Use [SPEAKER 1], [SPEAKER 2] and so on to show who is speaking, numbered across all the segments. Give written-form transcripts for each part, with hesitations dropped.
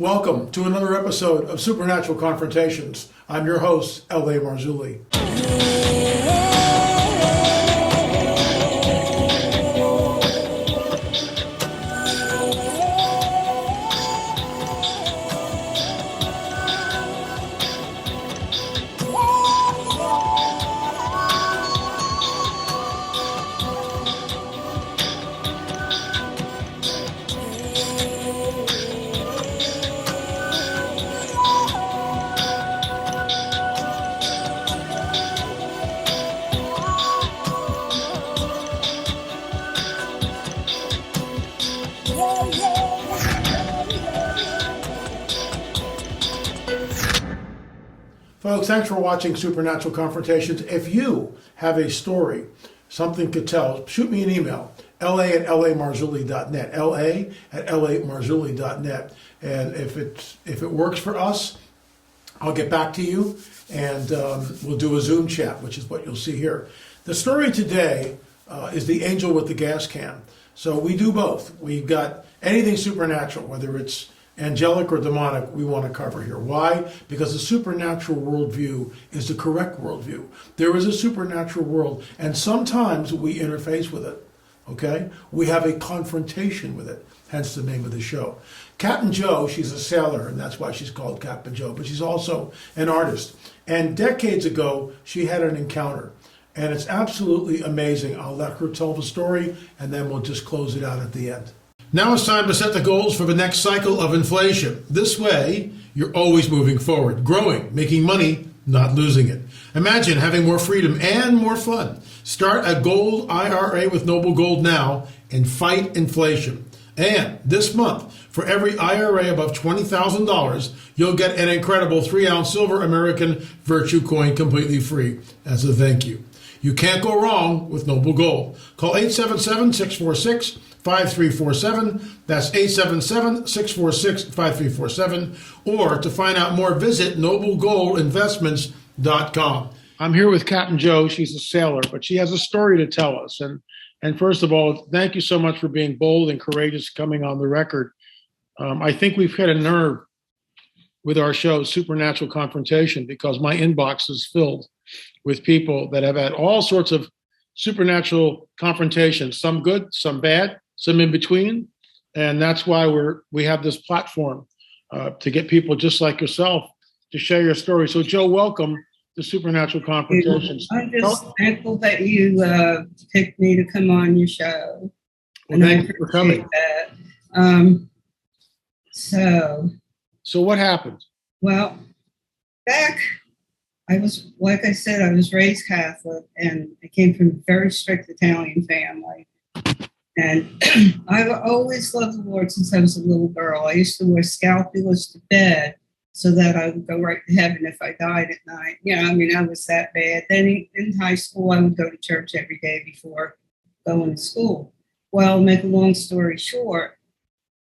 [SPEAKER 1] Welcome to another episode of Supernatural Confrontations. I'm your host, L.A. Marzulli. Folks, thanks for watching Supernatural Confrontations. If you have a story, something to tell, shoot me an email, la@lamarzulli.net, la@lamarzulli.net. And if it works for us, I'll get back to you and we'll do a Zoom chat, which is what you'll see here. The story today is the angel with the gas can. So we do both. We've got anything supernatural, whether it's angelic or demonic, we want to cover here. Why? Because the supernatural worldview is the correct worldview. There is a supernatural world, and sometimes we interface with it, okay? We have a confrontation with it, hence the name of the show. Captain Joe, she's a sailor, and that's why she's called Captain Joe, but she's also an artist. And decades ago, she had an encounter, and it's absolutely amazing. I'll let her tell the story, and then we'll just close it out at the end. Now it's time to set the goals for the next cycle of inflation. This way, you're always moving forward, growing, making money, not losing it. Imagine having more freedom and more fun. Start a gold IRA with Noble Gold now and fight inflation. And this month, for every IRA above $20,000, you'll get an incredible 3-ounce silver American Virtue coin completely free as a thank you. You can't go wrong with Noble Gold. Call 877-646-5347. That's 877-646-5347. Or to find out more, visit noblegoldinvestments.com. I'm here with Captain Joe. She's a sailor, but she has a story to tell us. And first of all, thank you so much for being bold and courageous coming on the record. I think we've hit a nerve with our show, Supernatural Confrontation, because my inbox is filled with people that have had all sorts of supernatural confrontations, some good, some bad, some in between. And that's why we have this platform to get people just like yourself to share your story. So Joe, welcome to Supernatural Confrontations.
[SPEAKER 2] I'm just thankful that you picked me to come on your show.
[SPEAKER 1] Well, thank you for coming. So what happened?
[SPEAKER 2] Well, I was raised Catholic, and I came from a very strict Italian family. And I've always loved the Lord since I was a little girl. I used to wear scapulas to bed so that I would go right to heaven if I died at night. I was that bad. Then in high school, I would go to church every day before going to school. Well, make a long story short,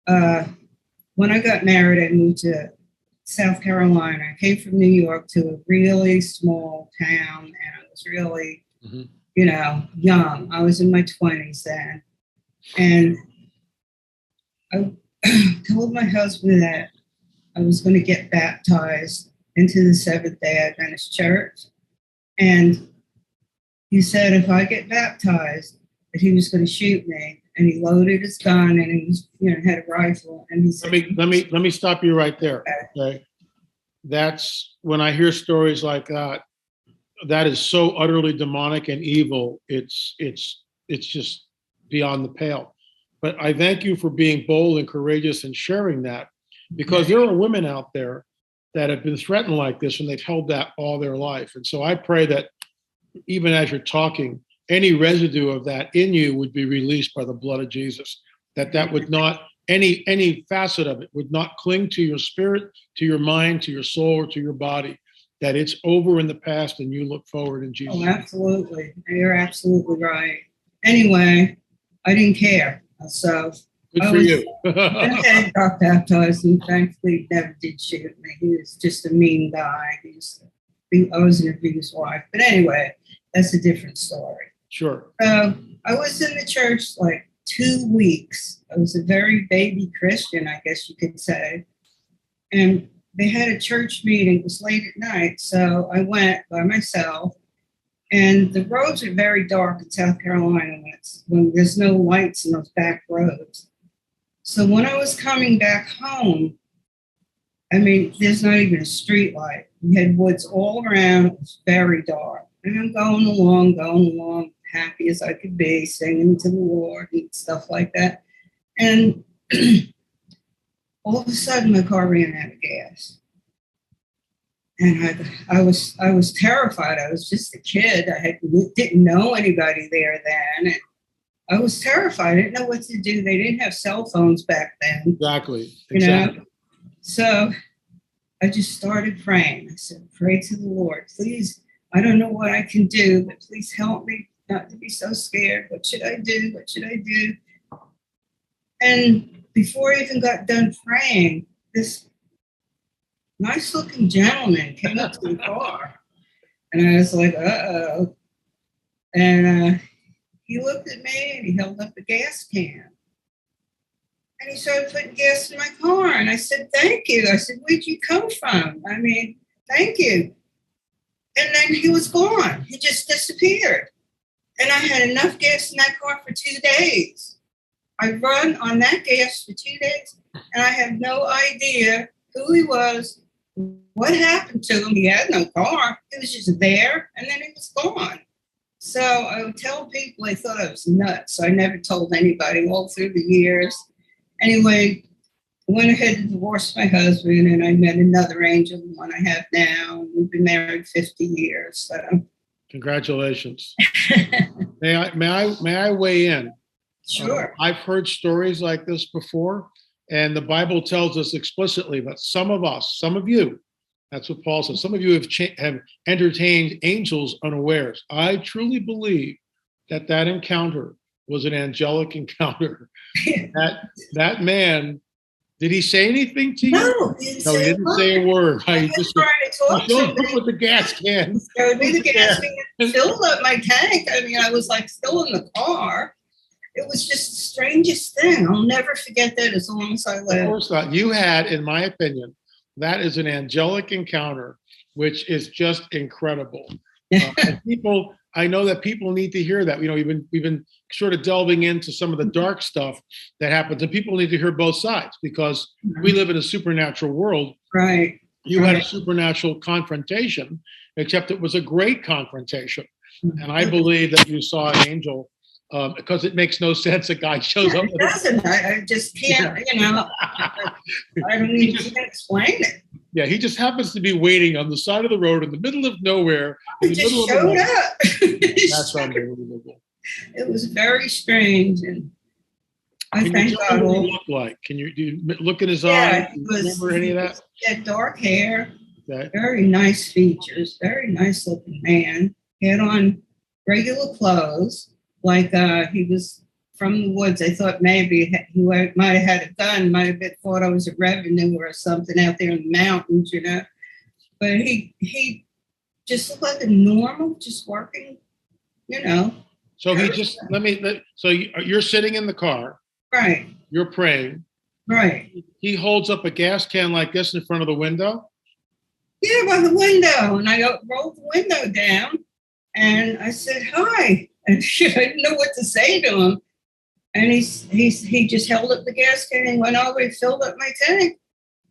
[SPEAKER 2] when I got married, I moved to South Carolina. I came from New York to a really small town, and I was really, young. I was in my 20s then. And I told my husband that I was going to get baptized into the Seventh-day Adventist Church. And he said if I get baptized, that he was going to shoot me. And he loaded his gun, and he was, had a rifle. And he said,
[SPEAKER 1] let me stop you right there. Okay, that's when I hear stories like that. That is so utterly demonic and evil. It's just beyond the pale. But I thank you for being bold and courageous and sharing that, because there are women out there that have been threatened like this, and they've held that all their life. And so I pray that even as you're talking, any residue of that in you would be released by the blood of Jesus, that would not, any facet of it would not cling to your spirit, to your mind, to your soul, or to your body, that it's over in the past and you look forward in Jesus.
[SPEAKER 2] Oh, absolutely. You're absolutely right. Anyway, I didn't care. So
[SPEAKER 1] good for you.
[SPEAKER 2] I got baptized, and thankfully he never did shoot me. He was just a mean guy. I was an abused wife. But anyway, that's a different story.
[SPEAKER 1] Sure.
[SPEAKER 2] I was in the church like 2 weeks. I was a very baby Christian, I guess you could say. And they had a church meeting. It was late at night, so I went by myself. And the roads are very dark in South Carolina when there's no lights in those back roads. So when I was coming back home, I mean, there's not even a street light. We had woods all around. It was very dark. And I'm going along, happy as I could be, singing to the Lord and stuff like that. And all of a sudden, my car ran out of gas. And I was terrified. I was just a kid. Didn't know anybody there then. And I was terrified. I didn't know what to do. They didn't have cell phones back then.
[SPEAKER 1] Exactly.
[SPEAKER 2] You know? So I just started praying. I said, pray to the Lord. Please, I don't know what I can do, but please help me not to be so scared. What should I do? What should I do? And before I even got done praying, this nice looking gentleman came up to the car. And I was like, uh-oh. And he looked at me and he held up a gas can. And he started putting gas in my car. And I said, thank you. I said, where'd you come from? I mean, thank you. And then he was gone. He just disappeared. And I had enough gas in that car for 2 days. I run on that gas for 2 days. And I have no idea who he was, what happened to him. He had no car. He was just there. And then he was gone. So I would tell people they thought I was nuts. So I never told anybody all through the years. Anyway, I went ahead to divorce my husband, and I met another angel, the one I have now. We've been married 50 years. So.
[SPEAKER 1] Congratulations. May I weigh in?
[SPEAKER 2] Sure.
[SPEAKER 1] I've heard stories like this before, and the Bible tells us explicitly that some of us, some of you, that's what Paul says, some of you have entertained angels unawares. I truly believe that encounter was an angelic encounter. that man, did he say anything to you?
[SPEAKER 2] No,
[SPEAKER 1] he didn't say a word.
[SPEAKER 2] He just showed
[SPEAKER 1] up with the gas can.
[SPEAKER 2] He showed me the gas can, filled up my tank. I mean, I was like still in the car. It was just the strangest thing. I'll never forget that as long as I live.
[SPEAKER 1] Of course not. You had, in my opinion, that is an angelic encounter, which is just incredible. And people, I know that people need to hear that. You know, we've been sort of delving into some of the dark stuff that happens, and people need to hear both sides because we live in a supernatural world.
[SPEAKER 2] Right.
[SPEAKER 1] You had a supernatural confrontation, except it was a great confrontation. And I believe that you saw an angel because it makes no sense. A guy shows up.
[SPEAKER 2] It doesn't. I just can't, you know, I don't even explain it.
[SPEAKER 1] Yeah, he just happens to be waiting on the side of the road in the middle of nowhere.
[SPEAKER 2] He just showed up.
[SPEAKER 1] That's unbelievable.
[SPEAKER 2] It was very strange, and I thank
[SPEAKER 1] What
[SPEAKER 2] God.
[SPEAKER 1] did he look like? Do you look in his eyes? Do you remember any of that?
[SPEAKER 2] He had dark hair,
[SPEAKER 1] okay.
[SPEAKER 2] Very nice features, very nice looking man. He had on regular clothes, like he was from the woods. I thought maybe he might have had a gun, might have thought I was a revenue or something out there in the mountains, you know. But he just looked like a normal, just working, you know.
[SPEAKER 1] So he just, so you're sitting in the car.
[SPEAKER 2] Right.
[SPEAKER 1] You're praying.
[SPEAKER 2] Right.
[SPEAKER 1] He holds up a gas can like this in front of the window?
[SPEAKER 2] Yeah, by the window. And I rolled the window down and I said, hi. And I didn't know what to say to him. And he just held up the gas can and went over and filled up my tank.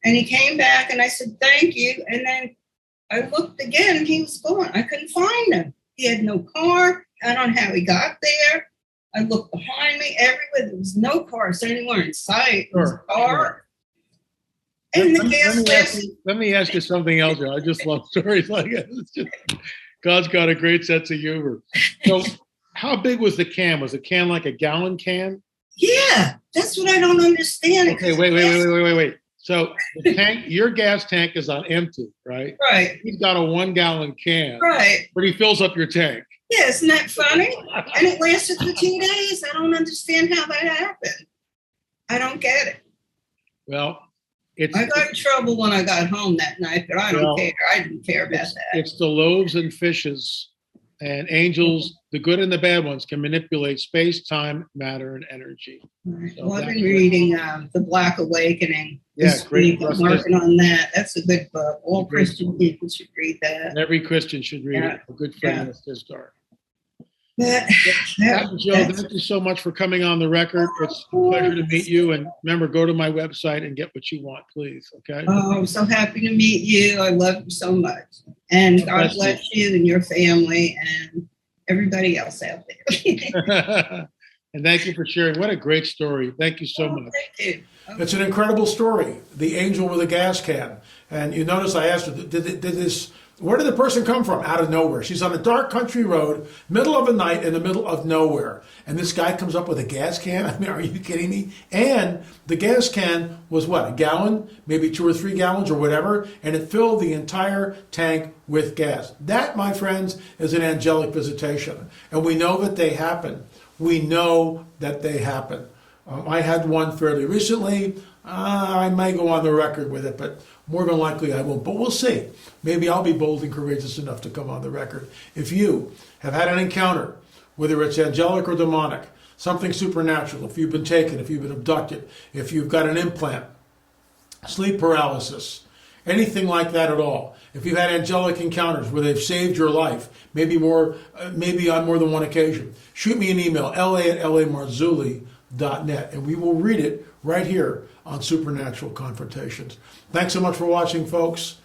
[SPEAKER 2] And he came back and I said, thank you. And then I looked again and he was gone. I couldn't find him. He had no car. I don't know how he got there. I looked behind me everywhere. There was no cars anywhere in sight. It was dark. And
[SPEAKER 1] let me ask you something else. I just love stories like this. God's got a great sense of humor. So how big was the can? Was the can like a gallon can?
[SPEAKER 2] Yeah, that's what I don't understand.
[SPEAKER 1] Okay, wait. So the tank, your gas tank is on empty, right?
[SPEAKER 2] Right.
[SPEAKER 1] He's got a 1 gallon can.
[SPEAKER 2] Right.
[SPEAKER 1] But he fills up your tank.
[SPEAKER 2] Yeah, isn't that funny? And it lasted for 2 days. I don't understand how that happened. I don't get it.
[SPEAKER 1] Well,
[SPEAKER 2] I got in trouble when I got home that night, but I don't care. I didn't care about that.
[SPEAKER 1] It's the loaves and fishes, and angels, the good and the bad ones, can manipulate space, time, matter, and energy.
[SPEAKER 2] Right. So I've been reading The Black Awakening,
[SPEAKER 3] Yeah,
[SPEAKER 2] this
[SPEAKER 3] great.
[SPEAKER 2] week. I'm working on that. That's a good book. All Christian people should read that.
[SPEAKER 3] And every Christian should read it. A good friend has his start. Joe, thank you so much for coming on the record. It's a pleasure to meet you. And remember, go to my website and get what you want, please. Okay.
[SPEAKER 2] Oh, I'm so happy to meet you. I love you so much. And God bless you and your family and everybody else out there.
[SPEAKER 3] And thank you for sharing. What a great story. Thank you so much.
[SPEAKER 2] Thank you.
[SPEAKER 1] It's an incredible story. The angel with a gas can. And you notice I asked her, where did the person come from? Out of nowhere. She's on a dark country road, middle of a night, in the middle of nowhere. And this guy comes up with a gas can? I mean, are you kidding me? And the gas can was what, a gallon? Maybe 2 or 3 gallons or whatever. And it filled the entire tank with gas. That, my friends, is an angelic visitation. And we know that they happen. We know that they happen. I had one fairly recently. I may go on the record with it, but more than likely I won't. But we'll see. Maybe I'll be bold and courageous enough to come on the record. If you have had an encounter, whether it's angelic or demonic, something supernatural, if you've been taken, if you've been abducted, if you've got an implant, sleep paralysis, anything like that at all, if you've had angelic encounters where they've saved your life, maybe on more than one occasion, shoot me an email, la@lamarzulli.net, and we will read it right here on Supernatural Confrontations. Thanks so much for watching, folks.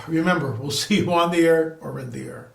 [SPEAKER 1] Remember, we'll see you on the air or in the air.